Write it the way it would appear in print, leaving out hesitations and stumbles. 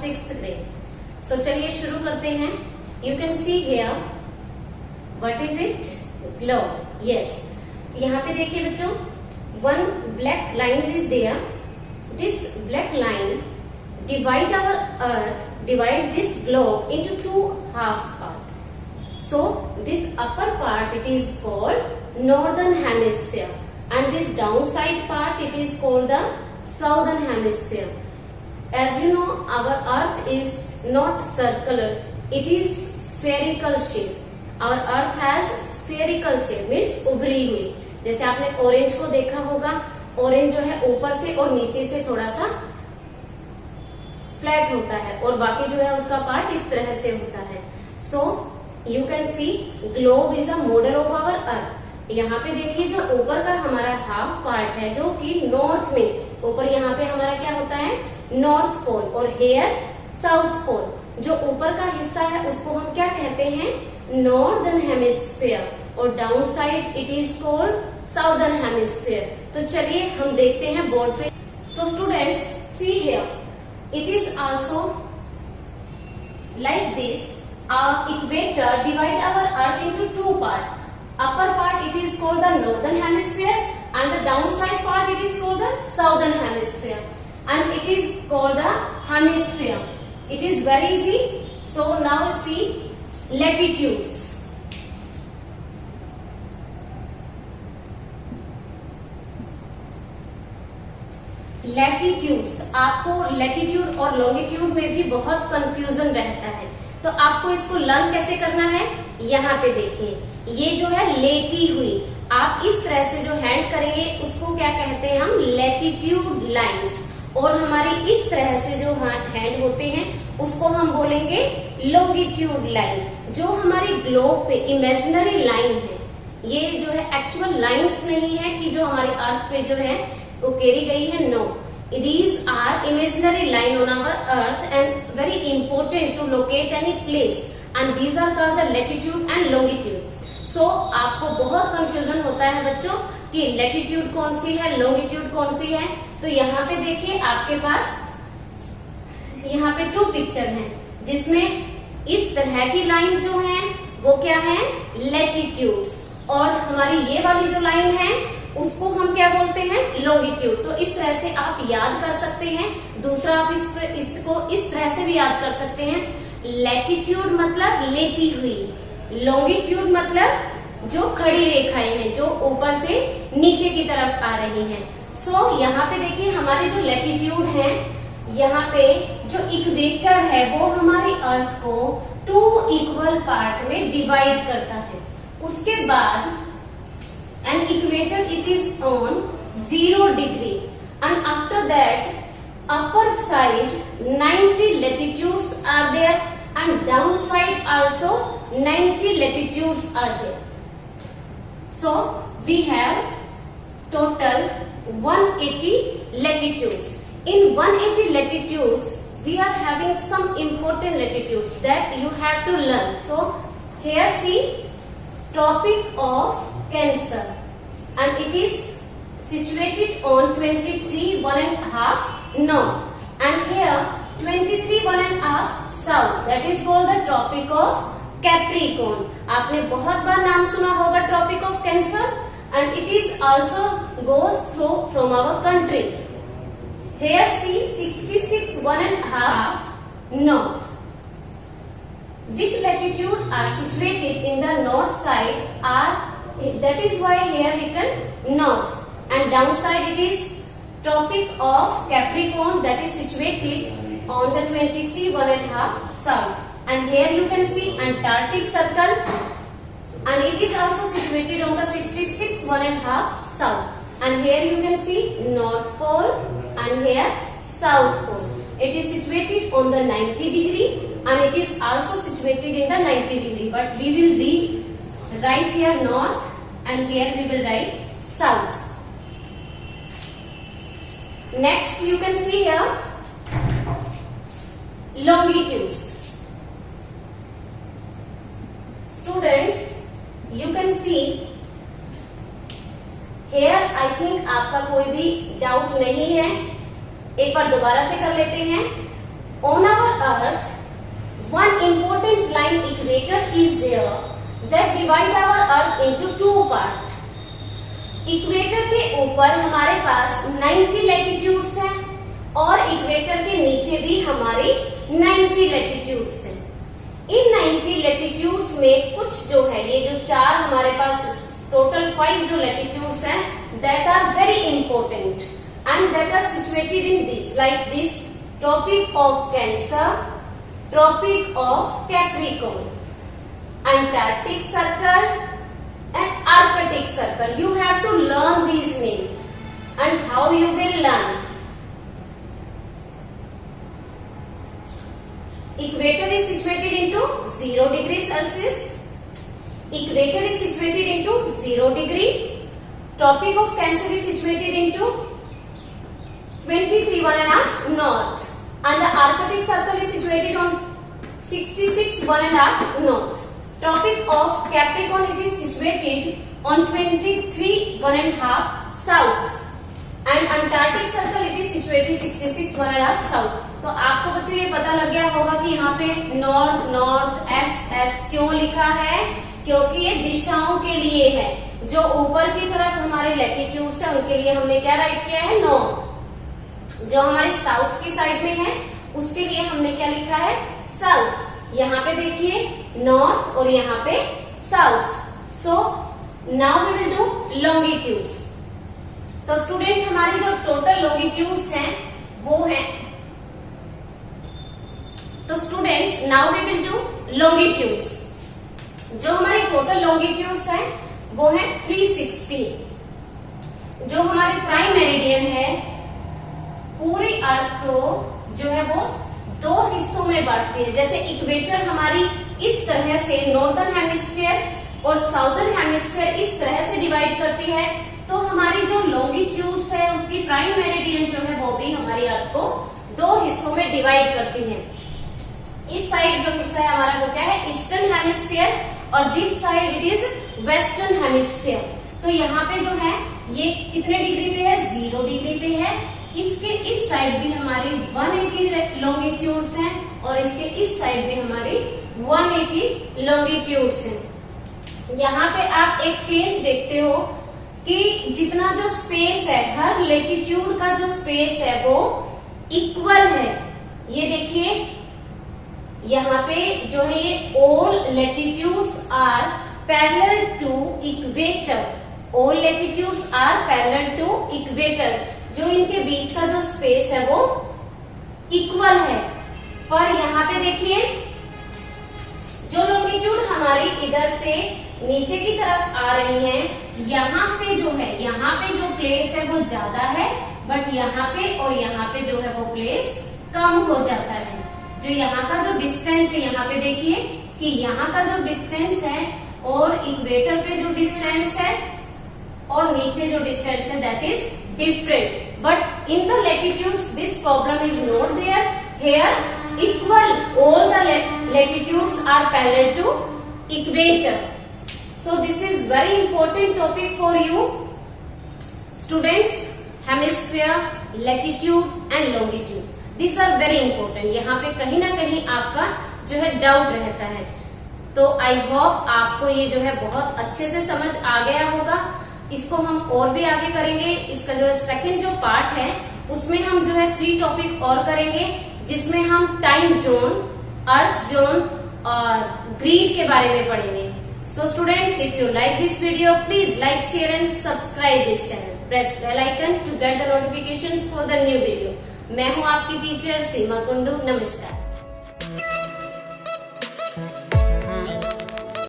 6th grade. So चलिए शुरू करते हैं. You can see here, what is it? Globe. Yes. यहाँ पे देखिए बच्चों, one black line is there. This black line divide this globe into two half part. So this upper part it is called northern hemisphere, and this downside part it is called the southern hemisphere. As you know, our earth is not circular, it is spherical shape. Our earth has spherical shape, means उभरी हुई. जैसे आपने orange को देखा होगा, orange जो है ऊपर से और नीचे से थोड़ा सा फ्लैट होता है और बाकी जो है उसका पार्ट इस तरह से होता है. So you can see globe is a model of our earth. यहाँ पे देखिए जो ऊपर का हमारा हाफ पार्ट है जो कि नॉर्थ में, ऊपर यहाँ पे हमारा क्या होता है, नॉर्थ पोल, और हेयर साउथ पोल. जो ऊपर का हिस्सा है उसको हम क्या कहते हैं, नॉर्दर्न हेमिस्फीयर, और down side it is called southern hemisphere. तो चलिए हम देखते हैं बोर्ड पे. So students see here, it is also like this. Our equator divide our earth into two parts. Upper part it is called the northern hemisphere, and the downside part it is called the southern hemisphere, and it is called the hemisphere. It is very easy. So now see latitudes. Latitudes, आपको latitude और longitude में भी बहुत confusion रहता है, तो आपको इसको लर्न कैसे करना है. यहाँ पे देखिए, ये जो है लेटी हुई, आप इस तरह से जो हैंड करेंगे उसको क्या कहते हैं हम, लैटिट्यूड लाइंस, और हमारी इस तरह से जो हैंड होते हैं उसको हम बोलेंगे लॉन्गिट्यूड लाइन. जो हमारी ग्लोब पे इमेजिनरी लाइन है, ये जो है एक्चुअल लाइंस नहीं है कि जो हमारी अर्थ पे जो है वो केरी गई है. No, these are imaginary line on our earth and very important to locate any place, and these are called the latitude and longitude. So आपको बहुत कंफ्यूजन होता है बच्चों कि लैटिट्यूड कौन सी है, लॉन्गिट्यूड कौन सी है. तो यहाँ पे देखिए आपके पास यहाँ पे 2 पिक्चर हैं जिसमें इस तरह की लाइन जो है वो क्या है, लैटिट्यूड्स, और हमारी ये वाली जो लाइन है उसको हम क्या बोलते हैं, लॉन्गिट्यूड. तो इस तरह से आप याद कर सकते हैं. दूसरा आप इसको इस तरह से भी याद कर सकते हैं. लैटिट्यूड मतलब लेटी हुई, लॉन्गिट्यूड मतलब जो खड़ी रेखाएं हैं जो ऊपर से नीचे की तरफ आ रही हैं. सो यहाँ पे देखिए हमारे जो लैटिट्यूड है, यहाँ पे जो इक्वेटर है वो हमारी अर्थ को 2 इक्वल पार्ट में डिवाइड करता है. उसके बाद an equator it is on 0 degree, and after that upper side 90 latitudes are there, and downside also 90 latitudes are there. So we have total 180 latitudes. In 180 latitudes we are having some important latitudes that you have to learn. So here see Tropic of Cancer, and it is situated on 23.5 north, and here 23.5 south, that is called the Tropic of Capricorn. आपने बहुत बार नाम सुना होगा Tropic of Cancer, and it is also goes through from our country. Here see 66.5 north. Which latitude are situated in the north side are, that is why here written north, and downside it is Tropic of Capricorn, that is situated on the 23.5 south. And here you can see Antarctic Circle, and it is also situated on the 66.5 south. And here you can see North Pole, and here South Pole. It is situated on the 90 degree, and it is also situated in the 90 degree, but we will write here north, and here we will write south. Next you can see here longitudes. Students, you can see here, I think आपका कोई भी doubt नहीं है. एक बार दोबारा से कर लेते हैं. On our Earth, one important line equator is there that divide our Earth into two parts. Equator के ऊपर हमारे पास 90 लैटिट्यूड्स हैं और इक्वेटर के नीचे भी हमारी 90 लैटिट्यूड्स हैं। इन 90 लैटिट्यूड्स में कुछ जो है, ये जो चार हमारे पास टोटल 5 जो लैटिट्यूड्स हैं, that are very important and that are situated in this like this tropic of Cancer, tropic of Capricorn, Antarctic circle and Arctic circle. You have to learn these names. And how you will learn? Equator is situated into 0 degree Celsius. Equator is situated into 0 degree. Tropic of Cancer is situated into 23.5 north. And the Arctic circle is situated on 66.5 north. Tropic of Capricorn, it is situated on 23.5 south and Antarctic circle it is situated 66.5 south. तो आपको बच्चों ये पता लग गया होगा कि यहाँ पे नॉर्थ नॉर्थ एस क्यों लिखा है, क्योंकि ये दिशाओं के लिए है। जो ऊपर की तरफ हमारे लैटिट्यूड्स है उनके लिए हमने क्या राइट किया है, नॉर्थ। जो हमारे साउथ की साइड में है उसके लिए हमने क्या लिखा है, साउथ। यहाँ पे देखिए नॉर्थ और यहाँ पे south. So now we will do longitudes. तो स्टूडेंट हमारी जो टोटल लॉन्गिट्यूड्स हैं वो है, तो students now we will do longitudes. जो हमारी टोटल लॉन्गिट्यूड्स है वो है 360। जो हमारी प्राइम मेरिडियन है पूरी अर्थ को जो है वो 2 हिस्सों में बांटती है। जैसे इक्वेटर हमारी इस तरह से नॉर्दर्न हेमिस्फीयर और साउदर्न हेमिस्फीयर इस तरह से डिवाइड करती है, तो हमारी जो लॉन्गिट्यूड्स है उसकी प्राइम मेरिडियन जो है वो भी हमारी अर्थ को 2 हिस्सों में डिवाइड करती है। इस साइड जो हिस्सा है हमारा वो क्या है, ईस्टर्न हेमिस्फीयर और this side it is western hemisphere. तो यहाँ पे जो है ये कितने डिग्री पे है, 0 डिग्री पे है। इसके इस साइड भी हमारी 180 लॉन्गिट्यूड्स हैं और इसके इस साइड भी हमारी 180 लॉन्गिट्यूड्स हैं। यहाँ पे आप एक चेंज देखते हो कि जितना जो स्पेस है, हर लेटिट्यूड का जो स्पेस है वो इक्वल है। ये देखिए यहाँ पे जो है ये all latitudes are parallel to equator. All latitudes are parallel to equator. जो इनके बीच का जो स्पेस है वो इक्वल है। पर यहाँ पे देखिए जो लॉन्गिट्यूड हमारी इधर से नीचे की तरफ आ रही है, यहाँ से जो है यहाँ पे जो प्लेस है वो ज्यादा है, बट यहाँ पे और यहाँ पे जो है वो प्लेस कम हो जाता है। जो यहाँ का जो डिस्टेंस है, यहाँ पे देखिए कि यहाँ का जो डिस्टेंस है और इक्वेटर पे जो डिस्टेंस है और नीचे जो डिस्टेंस है that is different, but in the latitudes this problem is not there. Here equal, all the latitudes are parallel to equator. So this is very important topic for you students. Hemisphere, latitude and longitude, these are very important. यहाँ पे कहीं ना कहीं आपका जो है doubt रहता है। तो आई होप आपको ये जो है बहुत अच्छे से समझ आ गया होगा। इसको हम और भी आगे करेंगे। इसका जो है सेकंड जो पार्ट है उसमें हम जो है 3 टॉपिक और करेंगे, जिसमें हम टाइम जोन, अर्थ जोन और ग्रिड के बारे में पढ़ेंगे। So students, if you like this video please like, share and subscribe this channel. Press bell icon to get the notifications for the new video. मैं हूँ आपकी टीचर सीमा कुंडू। नमस्कार।